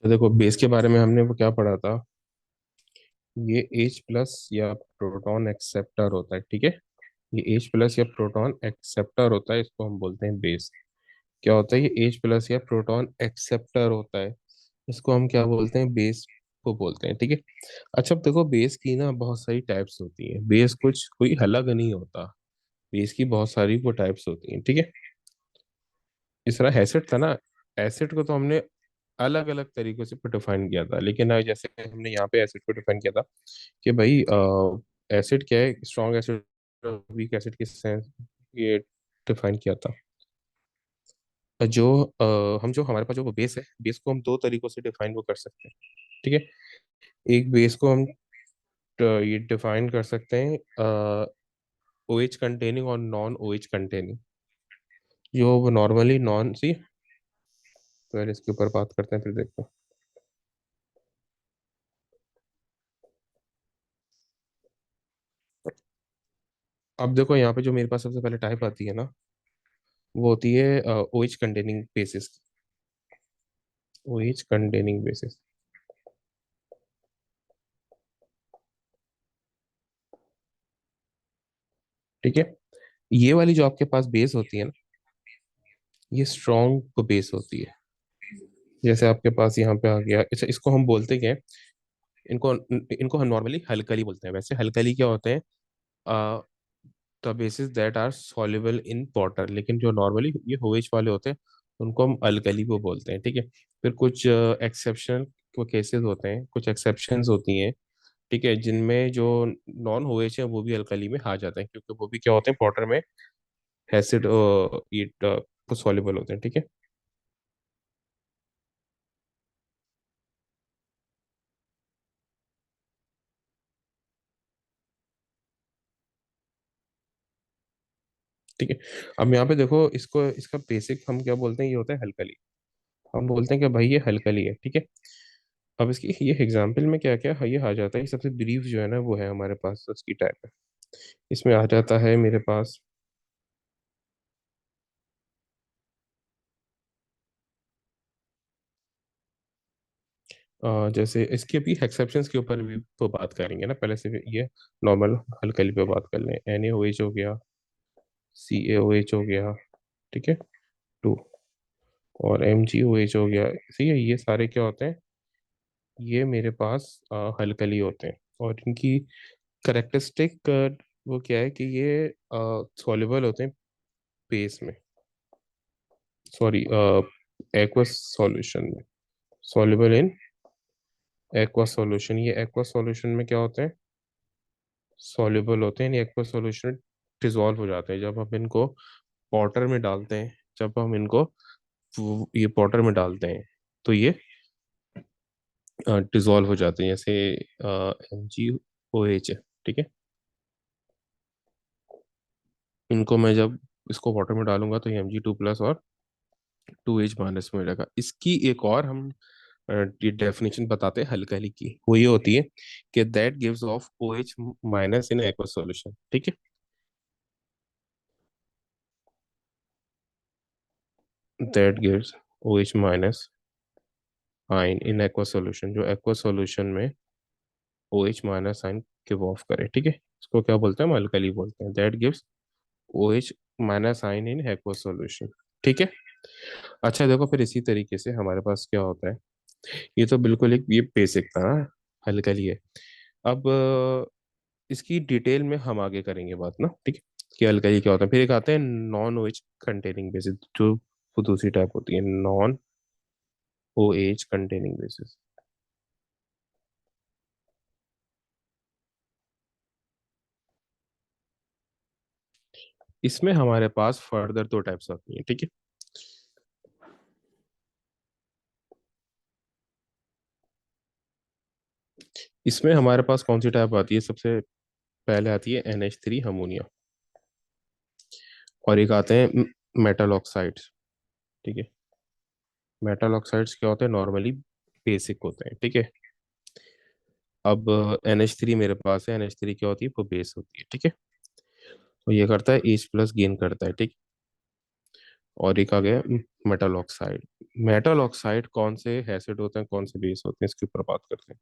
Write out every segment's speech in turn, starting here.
तो देखो बेस के बारे में हमने वो क्या पढ़ा था। ये H प्लस या प्रोटॉन एक्सेप्टर होता है, ठीक है। ये H प्लस या प्रोटॉन एक्सेप्टर होता है, इसको हम बोलते हैं बेस। क्या होता है ये H प्लस या प्रोटॉन एक्सेप्टर होता है, इसको हम क्या बोलते हैं, बेस को बोलते हैं, ठीक है। अच्छा, अब देखो बेस की ना बहुत सारी टाइप्स होती हैं, बेस कुछ कोई अलग नहीं होता। बेस की बहुत सारी वो टाइप्स होती हैं, ठीक है। इस तरह एसिड था ना, एसिड को तो हमने अलग अलग तरीकों से डिफाइन किया था, लेकिन जैसे हमने यहाँ पे एसिड को डिफाइन किया था कि भाई एसिड क्या है, स्ट्रॉन्ग एसिड, वीक एसिड की सेंस ये डिफाइन किया था। जो हम जो हमारे पास जो बेस है, बेस को हम दो तरीकों से डिफाइन वो कर सकते हैं, ठीक है। एक बेस को हम ये डिफाइन कर सकते हैं OH कंटेनिंग और नॉन OH कंटेनिंग। जो नॉर्मली नॉन सी, पहले इसके ऊपर बात करते हैं फिर देखते हैं। अब देखो यहाँ पे जो मेरे पास सबसे पहले टाइप आती है ना, वो होती है OH containing basis. OH containing basis, ठीक है। ये वाली जो आपके पास बेस होती है ना, ये स्ट्रॉन्ग बेस होती है। जैसे आपके पास यहाँ पे आ गया, अच्छा इसको हम बोलते क्या हैं, इनको इनको हम नॉर्मली हल्कली बोलते हैं। वैसे हल्कली क्या होते हैं, the bases that are soluble in water, लेकिन जो नॉर्मली ये OH वाले होते हैं उनको हम अल्कली वो बोलते हैं, ठीक है। फिर कुछ एक्सेप्शन को केसेस होते हैं, कुछ एक्सेप्शंस होती हैं, ठीक है, जिनमें जो नॉन OH है वो भी अल्कली में आ जाते हैं, क्योंकि वो भी क्या होते हैं, वाटर में एसिड ये सॉल्युबल होते हैं, ठीक है। ठीक है, अब यहाँ पे देखो इसको, इसका बेसिक हम क्या बोलते हैं, ये होता है हल्कली। हम बोलते हैं कि भाई ये हल्कली है, ठीक है। अब इसकी ये एग्जाम्पल में क्या क्या ये आ जाता है, ये सबसे ब्रीफ जो है ना वो है हमारे पास उसकी टाइप है। इसमें आ जाता है मेरे पास जैसे इसके भी एक्सेप्शंस के ऊपर भी तो बात करेंगे ना, पहले से ये नॉर्मल हल्कली पे बात कर लें। NaOH हो गया, CaOH हो गया, ठीक है, टू, और MgOH हो गया, सही है। ये सारे क्या होते हैं, ये मेरे पास हल्कली होते हैं, और इनकी करेक्टरिस्टिक वो क्या है कि ये सॉल्युबल होते हैं बेस में, सॉरी एक्वस सॉल्यूशन में, सॉल्युबल इन एक्वा सॉल्यूशन। ये एक्वा सॉल्यूशन में क्या होते हैं, सॉल्युबल होते हैं, एक्वा सॉल्यूशन डिजोल्व हो जाते हैं जब हम इनको वाटर में डालते हैं। जब हम इनको ये वाटर में डालते हैं तो ये डिजोल्व हो जाते हैं, जैसे MgOH है, ठीक है। इनको मैं जब इसको वाटर में डालूंगा तो ये Mg2 प्लस और 2H माइनस में हो जाएगा। इसकी एक और हम ये डेफिनेशन बताते हैं हल्कली की, वो ये होती है कि that gives off OH minus in aqua solution, ठीक है। दैट गिव्स OH माइनस आइन इन एक्वा सॉल्यूशन, जो एक्वा सॉल्यूशन में OH माइनस आइन गिव ऑफ करे, ठीक है। इसको क्या बोलते हैं, हम अल्कली बोलते हैं। दैट गिव्स OH माइनस आइन इन एक्वा सॉल्यूशन, ठीक है। अच्छा देखो, फिर इसी तरीके से हमारे पास क्या होता है, ये तो बिल्कुल एक ये बेसिक था ना, अल्कली है। अब इसकी डिटेल में हम आगे करेंगे बात ना, ठीक है, कि अल्कली क्या होता है। फिर एक आते हैं नॉन OH कंटेनिंग बेसिस, जो वो दूसरी टाइप होती है, नॉन OH कंटेनिंग बेसिस। इसमें हमारे पास फर्दर दो टाइप्स आती हैं, ठीक है। इसमें हमारे पास कौन सी टाइप आती है, सबसे पहले आती है NH3 अमोनिया, और एक आते हैं मेटल ऑक्साइड्स, ठीक है। मेटल ऑक्साइड्स क्या होते हैं, नॉर्मली बेसिक होते हैं, ठीक है। अब NH3 मेरे पास है, NH3 क्या होती है, वो बेस होती है, ठीक है। तो ये करता है H प्लस गेन करता है, ठीक। और एक आ गया मेटल ऑक्साइड। मेटल ऑक्साइड कौन से एसिड होते हैं, कौन से बेस होते हैं, इसके ऊपर बात करते हैं।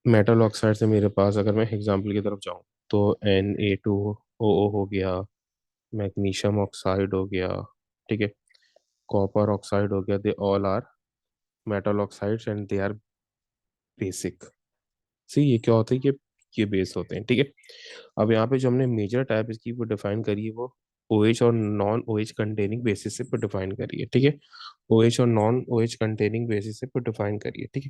मेटल ऑक्साइड से मेरे पास अगर मैं एग्जांपल की तरफ जाऊं तो Na2Oo हो गया, मैग्नीशियम ऑक्साइड हो गया, ठीक है, कॉपर ऑक्साइड हो गया, they all are metal oxides and they are basic. See ये क्या होता है, ये बेस होते हैं, ठीक है। अब यहाँ पे जो हमने मेजर टाइप इसकी वो डिफाइन करी है, वो OH और नॉन OH कंटेनिंग बेसिस से डिफाइन करी है, ठीक है। OH और नॉन OH कंटेनिंग बेसिस से डिफाइन करी है, ठीक है।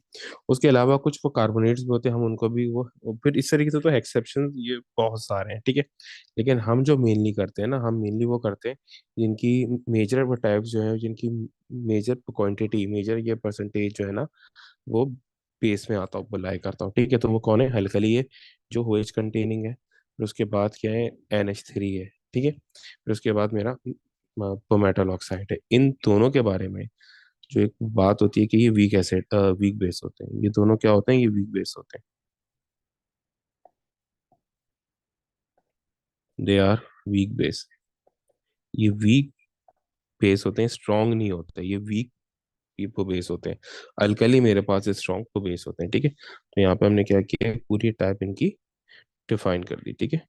उसके अलावा कुछ वो कार्बोनेट्स भी होते हैं, हम उनको भी वो फिर इस तरीके से तो एक्सेप्शन ये बहुत सारे हैं, ठीक है। लेकिन हम जो मेनली करते हैं ना, हम मेनली वो करते हैं जिनकी मेजर वो टाइप्स जो है, जिनकी मेजर क्वांटिटी, मेजर ये परसेंटेज जो है ना, वो बेस में आता हूँ, बुलाई करता हूँ, ठीक है। तो वो कौन है, हल्कली है, जो OH कंटेनिंग है। फिर उसके बाद क्या है, NH3 है, ठीक है। फिर उसके बाद मेरा मेटल ऑक्साइड है। इन दोनों के बारे में जो एक बात होती है कि ये वीक एसिड, वीक बेस होते हैं, ये दोनों क्या होते हैं, ये वीक बेस होते हैं, दे आर वीक बेस। ये वीक बेस होते हैं, स्ट्रांग नहीं होते, ये वीक वो बेस होते हैं। अल्कली मेरे पास स्ट्रांग वो बेस होते हैं, ठीक है। तो यहाँ पे हमने क्या किया, पूरी टाइप इनकी डिफाइन कर दी, ठीक है।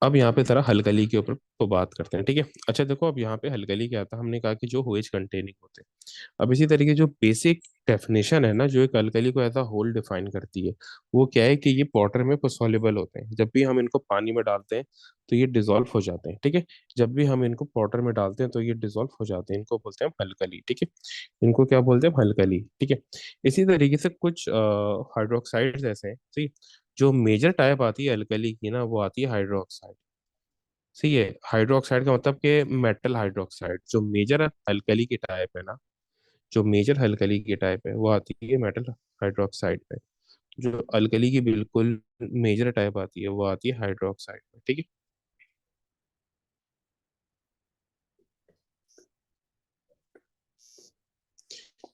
अब यहाँ पे जरा हलकली के ऊपर तो बात करते हैं, ठीक है। अच्छा देखो, अब यहाँ पे हलकली क्या था, हमने कहा कि जो OH कंटेनिंग होते हैं। अब इसी तरीके जो बेसिक डेफिनेशन है ना, जो एक अल्कली को एज अ होल डिफाइन करती है, वो क्या है कि ये वाटर में सॉल्युबल होते हैं। जब भी हम इनको पानी में डालते हैं तो ये डिजोल्व हो जाते हैं, ठीक है। जब भी हम इनको वाटर में डालते हैं तो ये डिजोल्व हो जाते हैं, इनको बोलते हैं हम हलकली, ठीक है। इनको क्या बोलते हैं, हलकली, ठीक है। इसी तरीके से कुछ हाइड्रोक्साइड्स ऐसे हैं, ठीक। जो मेजर टाइप आती है अल्कली की ना, वो आती है हाइड्रोक्साइड। सही है, हाइड्रोक्साइड का मतलब कि मेटल हाइड्रोक्साइड। जो मेजर अल्कली की टाइप है ना, जो मेजर अल्कली की टाइप है वो आती है मेटल हाइड्रोक्साइड पे। जो अल्कली की बिल्कुल मेजर टाइप आती है वो आती है हाइड्रोक्साइड पे, ठीक है।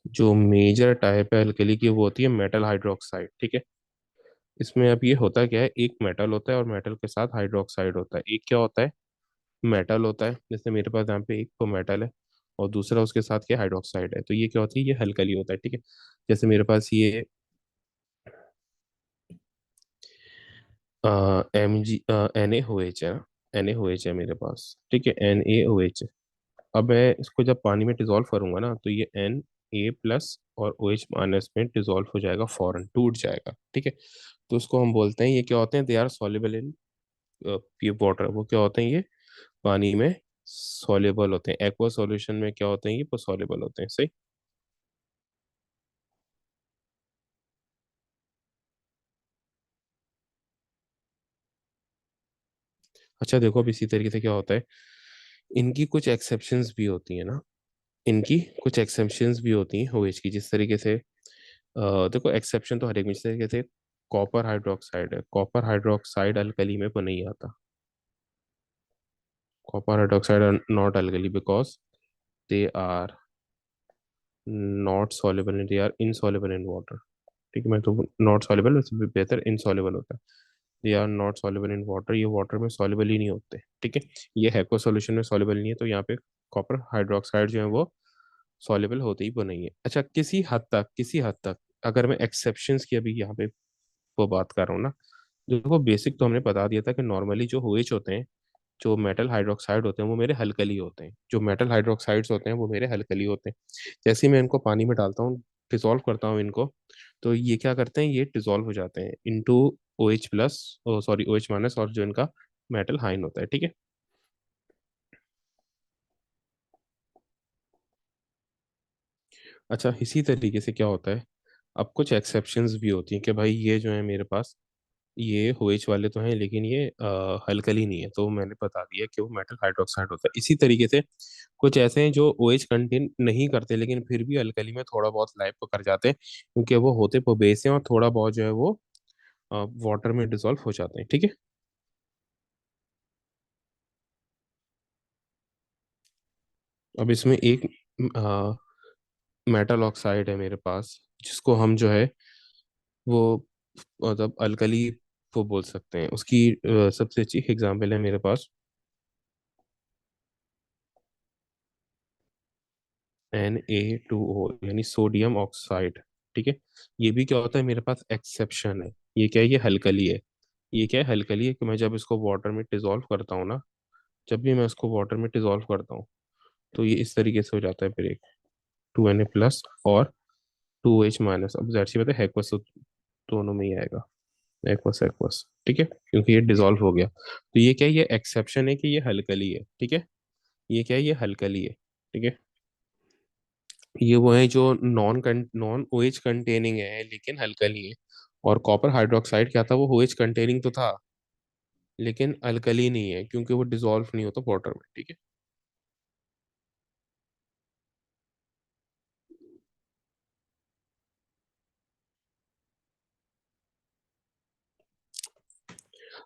जो मेजर टाइप है अल्कली की वो होती है मेटल हाइड्रोक्साइड, ठीक है। इसमें अब ये होता क्या है, एक मेटल होता है और मेटल के साथ हाइड्रोक्साइड होता है। एक क्या होता है, मेटल होता है, जैसे मेरे पास यहाँ पे एक तो मेटल है और दूसरा उसके साथ क्या हाइड्रोक्साइड है, तो ये क्या होती है, ये हल्कली होता है, ठीक है। जैसे मेरे पास ये NaOH है ना, NaOH है मेरे पास, ठीक है, NaOH है। अब मैं इसको जब पानी में डिजोल्व करूंगा ना, तो ये Na+ और OH माइनस में डिजोल्व हो जाएगा, फॉरन टूट जाएगा, ठीक है। तो उसको हम बोलते हैं, ये क्या होते हैं, they are soluble in pure water. वो क्या होते हैं, ये पानी में सॉल्युबल होते हैं। एक्वा सॉल्यूशन में क्या होते हैं, ये सॉल्युबल होते हैं, सही। अच्छा देखो, अब इसी तरीके से क्या होता है, इनकी कुछ एक्सेप्शंस भी होती है ना, इनकी कुछ एक्सेप्शंस भी होती हैं OH की। जिस तरीके से देखो, एक्सेप्शन तो हर एक में, जिस तरीके से कॉपर हाइड्रोक्साइड है, कॉपर हाइड्रोक्साइड अल्कली में वो नहीं आता। Copper hydroxide are not alkali because they are not soluble in, they are insoluble in water, ठीक है। मैं तो नॉट सॉल्युबल, उससे भी बेहतर इनसॉल्युबल होता है। They are not soluble in water, ये वाटर में सॉल्युबल ही नहीं होते, ठीक है। ये हेको सॉल्यूशन में सॉल्युबल नहीं है, तो यहाँ पे कॉपर हाइड्रोक्साइड जो है वो सॉल्युबल होते ही वो नहीं है। अच्छा, किसी हद तक, किसी हद तक अगर मैं एक्सेप्शंस की अभी यहाँ पे वो बात कर रहा हूँ ना, देखो बेसिक तो हमने बता दिया था कि नॉर्मली जो OH होते हैं, जो मेटल हाइड्रोक्साइड होते हैं, वो मेरे हल्कली होते हैं। जो मेटल हाइड्रोक्साइड्स होते हैं वो मेरे हल्कली होते हैं। जैसे ही मैं इनको पानी में डालता हूँ, डिसॉल्व करता हूँ इनको, तो ये क्या करते हैं, ये डिसॉल्व हो जाते हैं इनटू OH+, सॉरी OH-, और जो इनका मेटल हाइन होता है, ठीक है। अच्छा, इसी तरीके से क्या होता है, अब कुछ एक्सेप्शंस भी होती हैं कि भाई ये जो है मेरे पास, ये OH वाले तो हैं लेकिन ये हल्कली नहीं है, तो मैंने बता दिया कि वो मेटल हाइड्रोक्साइड होता है। इसी तरीके से कुछ ऐसे हैं जो OH कंटेन नहीं करते लेकिन फिर भी अल्कली में थोड़ा बहुत लाइफ को कर जाते हैं, क्योंकि वो होते वो बेस हैं और थोड़ा बहुत जो है वो वाटर में डिसॉल्व हो जाते हैं, ठीक है। अब इसमें एक मेटल ऑक्साइड है मेरे पास, जिसको हम जो है वो मतलब अल्कली वो बोल सकते हैं। उसकी सबसे अच्छी एग्जांपल है मेरे पास Na2O यानी सोडियम ऑक्साइड। ठीक है। ये भी क्या होता है, मेरे पास एक्सेप्शन है। ये क्या है, ये हल्कली है। ये क्या है, हल्कली है कि मैं जब इसको वाटर में डिजोल्व करता हूँ ना, जब भी मैं इसको वाटर में डिजोल्व करता हूँ तो ये इस तरीके से हो जाता है ब्रेक। 2Na+ और 2H-। अब जाहिर सी बात है एक्वस दोनों में ही आएगा, एक्वस एक्वस। ठीक है, क्योंकि ये डिजोल्व हो गया। तो ये क्या है, ये एक्सेप्शन है कि ये हल्कली है। ठीक है, ये क्या है, ये हल्कली है। ठीक है। ये वो है जो नॉन ओएच कंटेनिंग है लेकिन अल्कली है। और कॉपर हाइड्रोक्साइड क्या था, वो ओएच कंटेनिंग तो था लेकिन अल्कली नहीं है, क्योंकि वो डिसॉल्व नहीं होता वाटर में। ठीक है।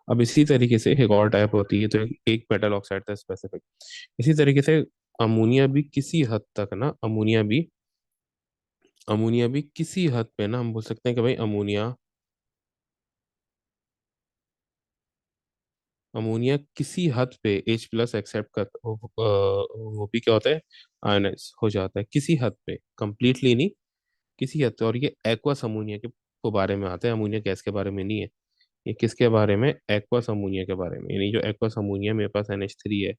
अब इसी तरीके से एक और टाइप होती है, तो एक मेटल ऑक्साइड था स्पेसिफिक। इसी तरीके से अमोनिया भी किसी हद तक ना, अमोनिया भी किसी हद पे ना हम बोल सकते हैं कि भाई अमोनिया किसी हद पे H+ एक्सेप्ट कर वो भी क्या होता है, आयनाइज हो जाता है किसी हद पे, कंप्लीटली नहीं, किसी हद पे। और ये एक्वस अमोनिया के बारे में आता है, अमोनिया गैस के बारे में नहीं है। ये किसके बारे में, एक्वस अमोनिया के बारे में। यानी जो एक्वस अमोनिया मेरे पास NH3 है,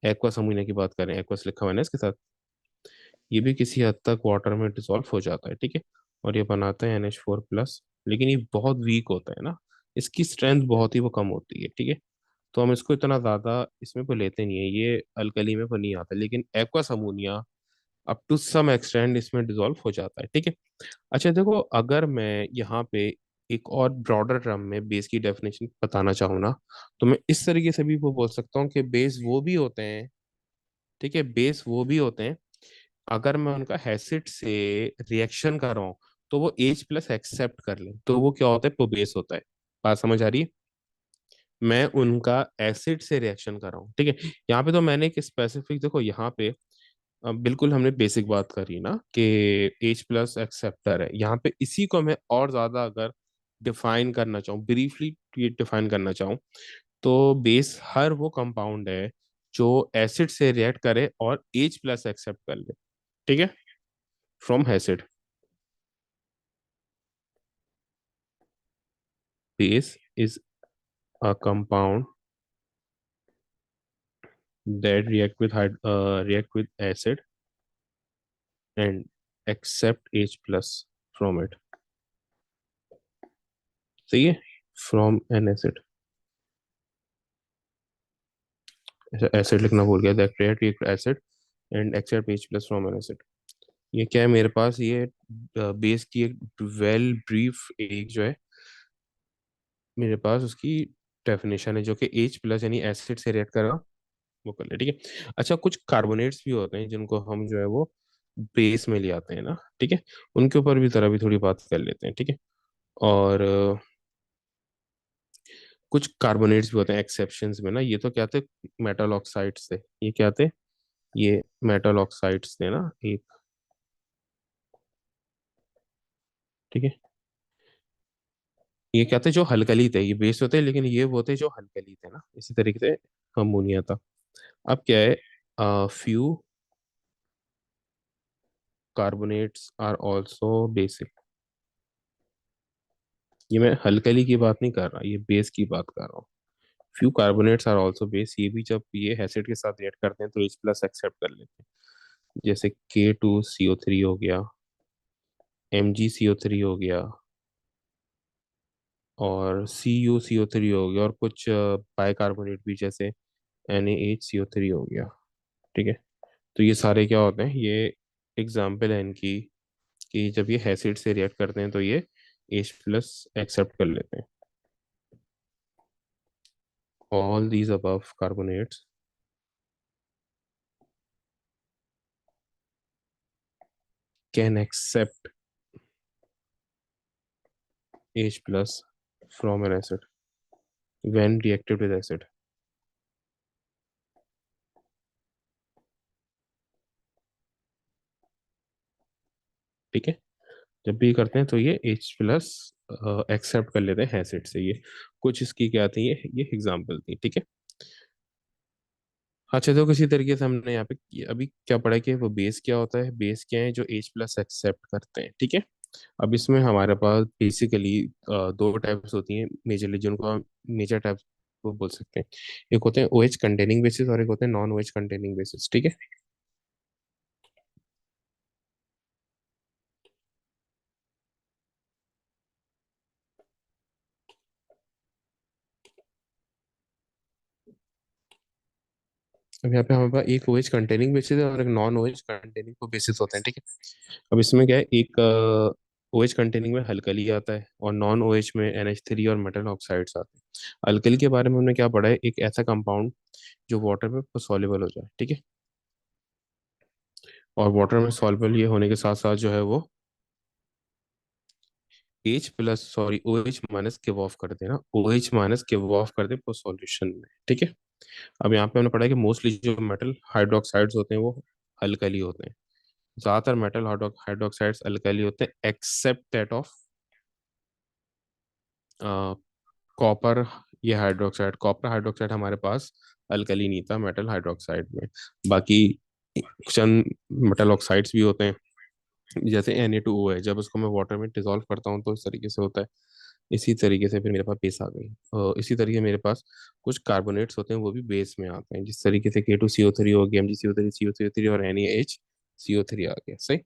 एक्वस अमोनिया की बात करें, एक्वस लिखा हुआ है ना इसके साथ, ये भी किसी हद तक वाटर में डिसॉल्व हो जाता है। ठीक है। और ये बनाता है NH4+। लेकिन ये बहुत वीक होता है ना, इसकी स्ट्रेंथ बहुत ही वो कम होती है। ठीक है। तो हम इसको इतना ज्यादा इसमें को लेते नहीं है, ये अल्कली में को नहीं आता। लेकिन aqueous ammonia up to some extent इसमें डिसॉल्व हो जाता है। ठीक है। अच्छा देखो, अगर मैं यहाँ पे एक और ब्रॉडर टर्म में बेस की डेफिनेशन बताना चाहूँ ना, तो मैं इस तरीके से भी वो बोल सकता हूँ कि बेस वो भी होते हैं। ठीक है, बेस वो भी होते हैं अगर मैं उनका एसिड से रिएक्शन कर रहा हूँ तो वो H+ एक्सेप्ट कर ले, तो वो क्या होता है, वो बेस होता है। बात समझ आ रही है। मैं उनका एसिड से रिएक्शन कर रहा हूँ। ठीक है। यहाँ पे तो मैंने एक स्पेसिफिक, देखो यहाँ पे बिल्कुल हमने बेसिक बात करी ना कि H+ एक्सेप्टर है। यहाँ पे इसी को मैं और ज्यादा अगर डिफाइन करना चाहूँ, ब्रीफली डिफाइन करना चाहूँ, तो बेस हर वो कंपाउंड है जो एसिड से रिएक्ट करे और H+ एक्सेप्ट कर ले। ठीक है, from acid. Base is a compound that react with acid and accept H+ from it। सही है, फ्रॉम एन एसिड। एसिड लिखना भूल गया, that react acid and accept H+ from an acid. ये क्या है मेरे पास, ये बेस की एक वेल ब्रीफ एक जो है मेरे पास उसकी डेफिनेशन है, जो कि H+ यानी एसिड से रिएक्ट करेगा, वो कर ले। ठीक है। अच्छा, कुछ कार्बोनेट्स भी होते हैं जिनको हम जो है वो बेस में ले आते हैं ना। ठीक है, उनके ऊपर भी जरा भी थोड़ी बात कर लेते हैं। ठीक है। और कुछ कार्बोनेट्स भी होते हैं एक्सेप्शंस में ना, ये तो क्या थे, मेटल ऑक्साइड्स थे। ये क्या थे, ये मेटल ऑक्साइड्स थे ना एक। ठीक है। ये क्या थे, जो हल्कली थे, ये बेस होते हैं लेकिन ये वो थे जो हल्कली थे ना, इसी तरीके से अमोनिया था। अब क्या है, few carbonates are also basic. ये मैं हल्कली की बात नहीं कर रहा, ये बेस की बात कर रहा हूँ। Few carbonates are also base, ये भी जब ये एसिड के साथ रिएक्ट करते हैं तो H+ एक्सेप्ट कर लेते हैं। जैसे K2CO3 हो गया, MgCO3 हो गया, और CuCO3 हो गया, और कुछ बाइकार्बोनेट भी जैसे NaHCO3 हो गया। ठीक है। तो ये सारे क्या होते हैं, ये एग्जाम्पल है इनकी, कि जब ये एसिड से रिएक्ट करते हैं तो ये H+ एक्सेप्ट कर लेते हैं। All these above carbonates can accept H+ from an acid when reacted with acid। ठीक है, जब भी करते हैं तो ये H+ एक्सेप्ट कर लेते हैं एसिड से। ये कुछ इसकी क्या थी, ये एग्जाम्पल थी, ठीक है। अच्छा, तो किसी तरीके से हमने यहाँ पे अभी क्या पढ़ा कि वो बेस क्या होता है, बेस क्या है जो H प्लस एक्सेप्ट करते हैं, ठीक है। अब इसमें हमारे पास बेसिकली दो टाइप्स होती हैं मेजरली, जिनको हम मेजर टाइप्स वो बोल सकते हैं। एक होते हैं OH कंटेनिंग बेसिस और एक होते हैं नॉन OH कंटेनिंग बेसिस, ठीक है। अब यहाँ पे हमारे पास एक OH कंटेनिंग बेसिस है और एक नॉन OH कंटेनिंग को बेसिस होते हैं, ठीक है। अब इसमें क्या है, एक OH कंटेनिंग में अल्कली आता है और नॉन OH में NH3 और मेटल ऑक्साइड्स आते हैं। अल्कली के बारे में हमने क्या पढ़ा है, एक ऐसा कंपाउंड जो वाटर में सॉल्युबल हो जाए, ठीक है। और वाटर में सॉल्युबल ये होने के साथ साथ जो है वो H plus sorry OH minus give of कर देना, OH माइनस गिव ऑफ कर दे सॉल्यूशन में, ठीक है। अब यहाँ पे हमने पढ़ा है कि मोस्टली जो मेटल हाइड्रोक्साइड्स होते हैं वो अल्कली होते हैं। ज्यादातर मेटल हाइड्रोक्साइड्स अल्कली होते हैं एक्सेप्ट दैट ऑफ कॉपर। ये हाइड्रोक्साइड, कॉपर हाइड्रोक्साइड हमारे पास अल्कली नहीं था मेटल हाइड्रोक्साइड में। बाकी चंद मेटल ऑक्साइड्स भी होते हैं, जैसे Na2O है, जब उसको मैं वाटर में डिजोल्व करता हूँ तो इस तरीके से होता है। इसी तरीके से फिर मेरे पास बेस आ गई। इसी तरीके मेरे पास कुछ कार्बोनेट्स होते हैं, वो भी बेस में आते हैं, जिस तरीके से K2CO3 हो गया, MgCO3 CO3 और NaHCO3 आ गया, सही।